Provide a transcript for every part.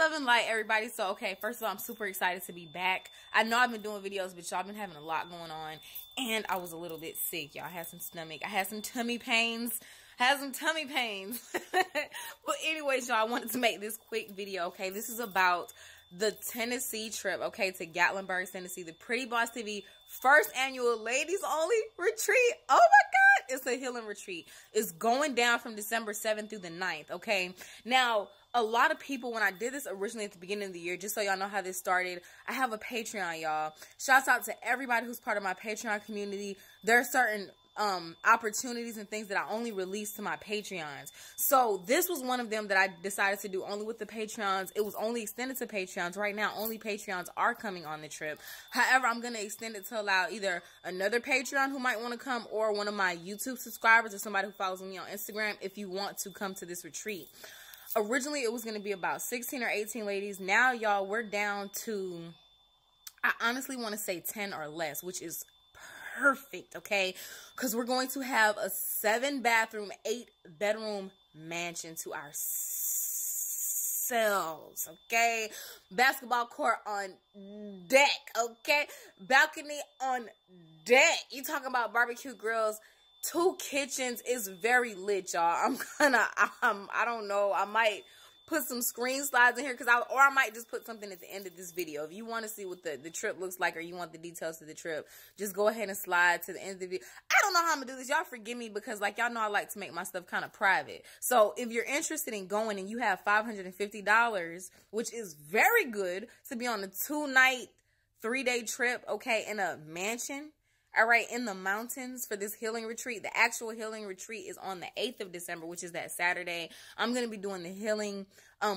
love and light, everybody. So, okay, first of all, I'm super excited to be back. I know I've been doing videos, but y'all been having a lot going on, and I was a little bit sick, y'all. I had some tummy pains. But anyways, y'all, I wanted to make this quick video, okay? This is about the Tennessee trip, okay, to Gatlinburg, Tennessee. The Pretty Boss TV first annual ladies only retreat. Oh my God, it's a healing retreat. It's going down from December 7th through the 9th, okay? Now, a lot of people, when I did this originally at the beginning of the year, just so y'all know how this started, I have a Patreon, y'all. Shouts out to everybody who's part of my Patreon community. There are certain opportunities and things that I only release to my Patreons. So this was one of them that I decided to do only with the Patreons. It was only extended to Patreons. Right now, only Patreons are coming on the trip. However, I'm going to extend it to allow either another Patreon who might want to come or one of my YouTube subscribers or somebody who follows me on Instagram if you want to come to this retreat. Originally, it was going to be about 16 or 18 ladies. Now, y'all, we're down to, I honestly want to say 10 or less, which is perfect, okay? Because we're going to have a 7-bathroom, 8-bedroom mansion to ourselves, okay? Basketball court on deck, okay? Balcony on deck. You talking about barbecue grills, 2 kitchens. Is very lit, y'all. I don't know, I might put some screen slides in here or I might just put something at the end of this video. If you want to see what the trip looks like or you want the details of the trip, just go ahead and slide to the end of the video. I don't know how I'm gonna do this. Y'all forgive me because, like, y'all know I like to make my stuff kind of private. So if you're interested in going and you have $550, which is very good to be on a 2-night, 3-day trip, okay, in a mansion, all right, in the mountains for this healing retreat. The actual healing retreat is on the 8th of December, which is that Saturday. I'm going to be doing the healing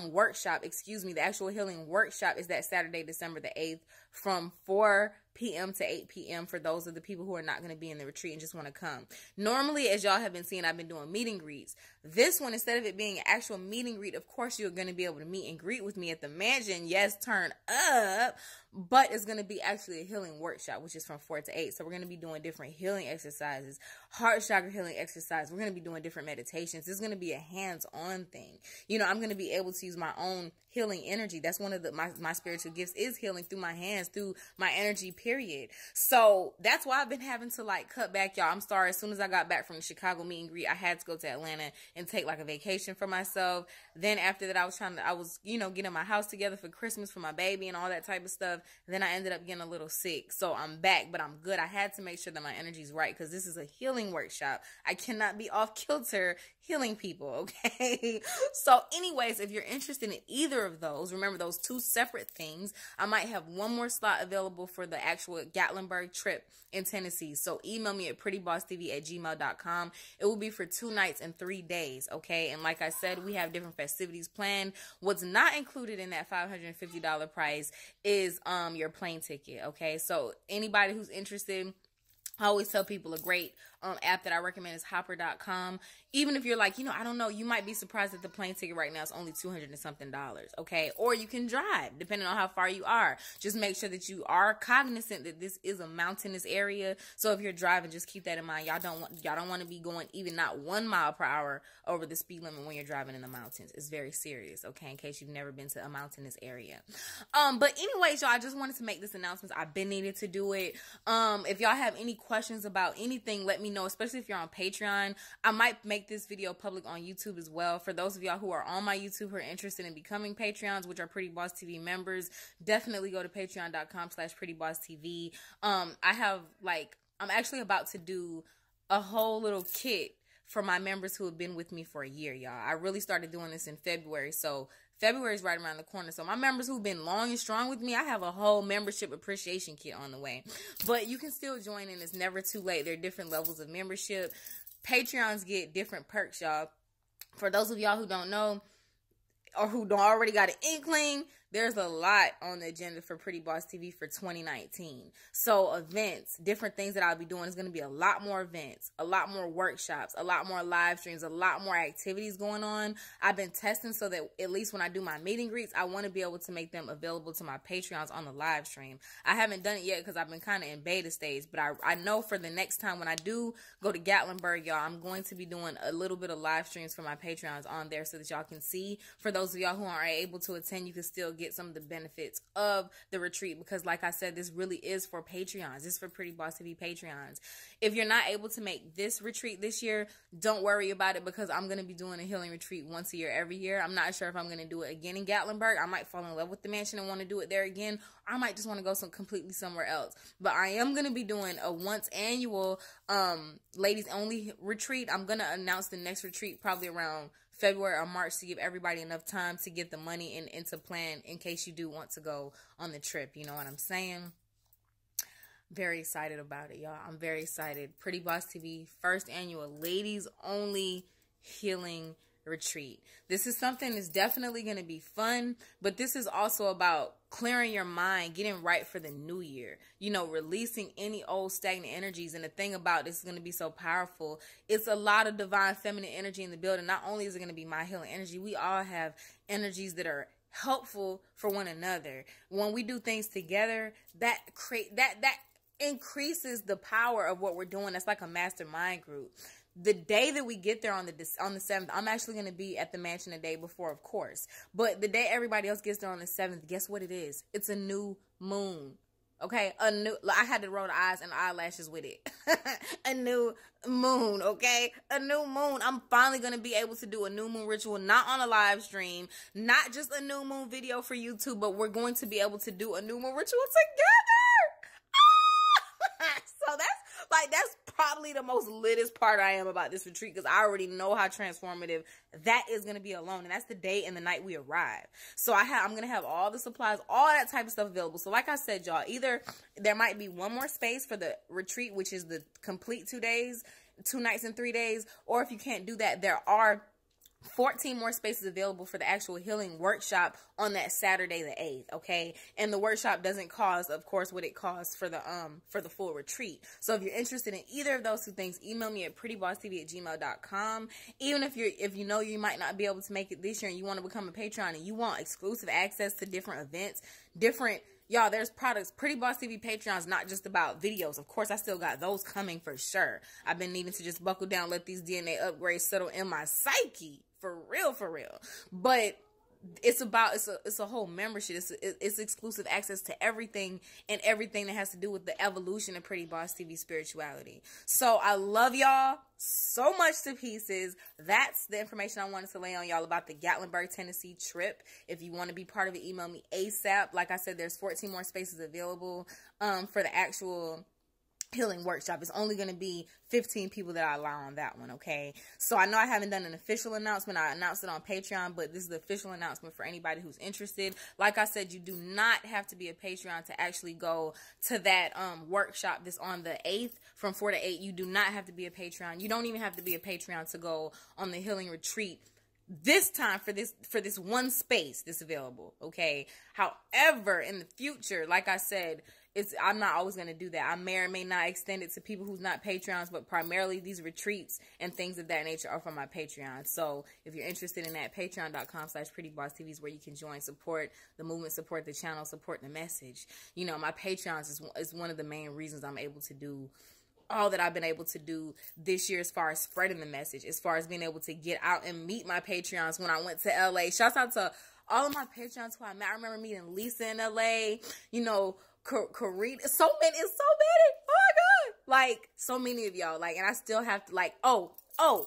workshop. Excuse me. The actual healing workshop is that Saturday, December the 8th from 4 p.m. to 8 p.m. for those of the people who are not going to be in the retreat and just want to come. Normally, as y'all have been seeing, I've been doing meet and greets. This one, instead of it being an actual meet and greet, of course, you're going to be able to meet and greet with me at the mansion. Yes, turn up. But it's going to be actually a healing workshop, which is from 4 to 8. So we're going to be doing different healing exercises, heart chakra healing exercises. We're going to be doing different meditations. This is going to be a hands-on thing. You know, I'm going to be able to use my own healing energy. That's one of my spiritual gifts, is healing through my hands, through my energy, period. So that's why I've been having to, like, cut back, y'all. I'm sorry. As soon as I got back from the Chicago meet and greet, I had to go to Atlanta and take, like, a vacation for myself. Then after that, I was, you know, getting my house together for Christmas for my baby and all that type of stuff. Then I ended up getting a little sick. So I'm back, but I'm good. I had to make sure that my energy's right because this is a healing workshop. I cannot be off kilter healing people, okay? So anyways, if you're interested in either of those, remember those 2 separate things, I might have one more slot available for the actual Gatlinburg trip in Tennessee. So email me at prettybossTV@gmail.com. It will be for 2 nights and 3 days, okay? And like I said, we have different festivities planned. What's not included in that $550 price is your plane ticket, okay? So anybody who's interested, I always tell people a great app that I recommend is hopper.com. Even if you're like, you know, I don't know, you might be surprised that the plane ticket right now is only $200 and something, okay? Or you can drive, depending on how far you are. Just make sure that you are cognizant that this is a mountainous area. So if you're driving, just keep that in mind. Y'all don't want to be going even not 1 mile per hour over the speed limit when you're driving in the mountains. It's very serious, okay? In case you've never been to a mountainous area. But anyways, y'all, I just wanted to make this announcement. I've been needed to do it. If y'all have any questions about anything, let me know, especially if you're on Patreon. I might make this video public on YouTube as well. For those of y'all who are on my YouTube who are interested in becoming Patreons, which are Pretty Boss TV members, definitely go to patreon.com/prettybosstv. I'm actually about to do a whole little kit for my members who have been with me for a year, y'all. I really started doing this in February, so February is right around the corner. So my members who've been long and strong with me, I have a whole membership appreciation kit on the way. But you can still join in. It's never too late. There are different levels of membership. Patreons get different perks, y'all. For those of y'all who don't know, or who don't already got an inkling, there's a lot on the agenda for Pretty Boss TV for 2019. So events, different things that I'll be doing. Is going to be a lot more events, a lot more workshops, a lot more live streams, a lot more activities going on. I've been testing so that at least when I do my meet and greets, I want to be able to make them available to my Patreons on the live stream. I haven't done it yet because I've been kind of in beta stage, but I know for the next time when I do go to Gatlinburg, y'all, I'm going to be doing a little bit of live streams for my Patreons on there so that y'all can see. For those of y'all who aren't able to attend, you can still get some of the benefits of the retreat, because like I said, this really is for Patreons. This is for Pretty Boss TV Patreons. If you're not able to make this retreat this year, don't worry about it, because I'm going to be doing a healing retreat once a year every year. I'm not sure if I'm going to do it again in Gatlinburg. I might fall in love with the mansion and want to do it there again. I might just want to go completely somewhere else. But I am going to be doing a once annual ladies only retreat. I'm going to announce the next retreat probably around February or March to give everybody enough time to get the money and to plan in case you do want to go on the trip. You know what I'm saying? Very excited about it, y'all. I'm very excited. Pretty Boss TV, first annual ladies only healing retreat. This is something that's definitely going to be fun, but this is also about clearing your mind, getting right for the new year, you know, releasing any old stagnant energies. And the thing about this is going to be so powerful. It's a lot of divine feminine energy in the building. Not only is it going to be my healing energy, we all have energies that are helpful for one another. When we do things together, that increases the power of what we're doing. That's like a mastermind group. The day that we get there on the 7th, I'm actually going to be at the mansion the day before, of course. But the day everybody else gets there on the 7th, guess what it is? It's a new moon. Okay? I had to roll the eyes and eyelashes with it. A new moon, okay? A new moon. I'm finally going to be able to do a new moon ritual, not on a live stream, not just a new moon video for YouTube, but we're going to be able to do a new moon ritual together. So that's probably the most littest part I am about this retreat, because I already know how transformative that is going to be alone. And that's the day and the night we arrive. So I'm going to have all the supplies, all that type of stuff available. So like I said, y'all, either there might be one more space for the retreat, which is the complete 2 days, 2 nights and 3 days. Or if you can't do that, there are 14 more spaces available for the actual healing workshop on that Saturday the 8th, okay? And the workshop doesn't cost, of course, what it costs for the full retreat. So if you're interested in either of those two things, email me at prettybosstv@gmail.com. Even if you know you might not be able to make it this year and you want to become a Patreon and you want exclusive access to different events, y'all, there's products. Pretty Boss TV Patreon's not just about videos. Of course, I still got those coming for sure. I've been needing to just buckle down, let these DNA upgrades settle in my psyche. For real. But it's a whole membership. It's exclusive access to everything and everything that has to do with the evolution of Pretty Boss TV spirituality. So I love y'all so much to pieces. That's the information I wanted to lay on y'all about the Gatlinburg, Tennessee trip. If you want to be part of it, email me ASAP. Like I said, there's 14 more spaces available for the actual healing workshop. It's only going to be 15 people that I allow on that one, okay? So I know I haven't done an official announcement. I announced it on Patreon, but this is the official announcement for anybody who's interested. Like I said, you do not have to be a Patreon to actually go to that workshop that's on the 8th from 4 to 8. You do not have to be a Patreon. You don't even have to be a Patreon to go on the healing retreat this time for this one space that's available, okay? However, in the future, like I said, I'm not always going to do that. I may or may not extend it to people who's not Patreons, but primarily these retreats and things of that nature are for my Patreon. So if you're interested in that, patreon.com/prettybosstv is where you can join, support the movement, support the channel, support the message. You know, my Patreons is one of the main reasons I'm able to do all that I've been able to do this year as far as spreading the message, as far as being able to get out and meet my Patreons when I went to LA. Shouts out to all of my Patreons who I met. I remember meeting Lisa in LA, you know, Karina, so many. Oh my God. Like, so many of y'all. Like, and I still have to, like, oh,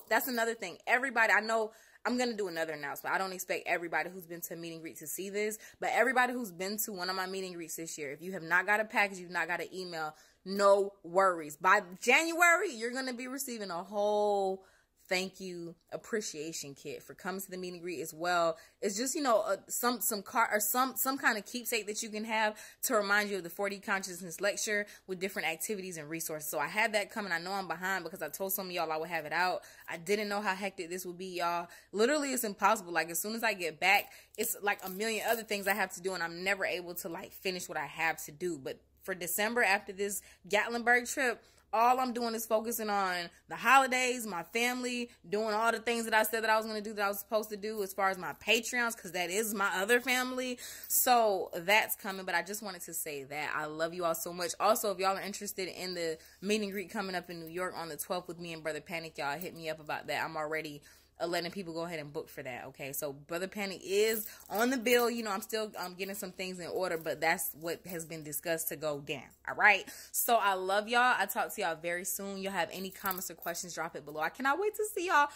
that's another thing. Everybody, I know I'm going to do another announcement. I don't expect everybody who's been to a meet and greet to see this, but everybody who's been to one of my meet and greets this year, if you have not got a package, you've not got an email, no worries. By January, you're going to be receiving a whole thank you appreciation kit for coming to the meet and greet as well. It's just, you know, some kind of keepsake that you can have to remind you of the 4D consciousness lecture with different activities and resources. So I had that coming. I know I'm behind because I told some of y'all I would have it out. I didn't know how hectic this would be, y'all. Literally, it's impossible. Like, as soon as I get back, it's like a million other things I have to do, and I'm never able to like finish what I have to do. But for December, after this Gatlinburg trip, all I'm doing is focusing on the holidays, my family, doing all the things that I said that I was going to do that I was supposed to do as far as my Patreons, because that is my other family. So that's coming, but I just wanted to say that. I love you all so much. Also, if y'all are interested in the meet and greet coming up in New York on the 12th with me and Brother Panic, y'all hit me up about that. I'm already letting people go ahead and book for that, okay? So Brother Panic is on the bill. You know, I'm still getting some things in order, but that's what has been discussed to go down, all right? So I love y'all. I'll talk to y'all very soon. Y'all have any comments or questions, drop it below. I cannot wait to see y'all.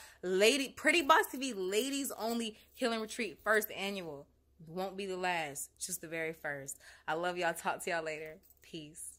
Pretty Boss TV Ladies Only Healing Retreat, 1st annual. Won't be the last, just the very first. I love y'all. Talk to y'all later. Peace.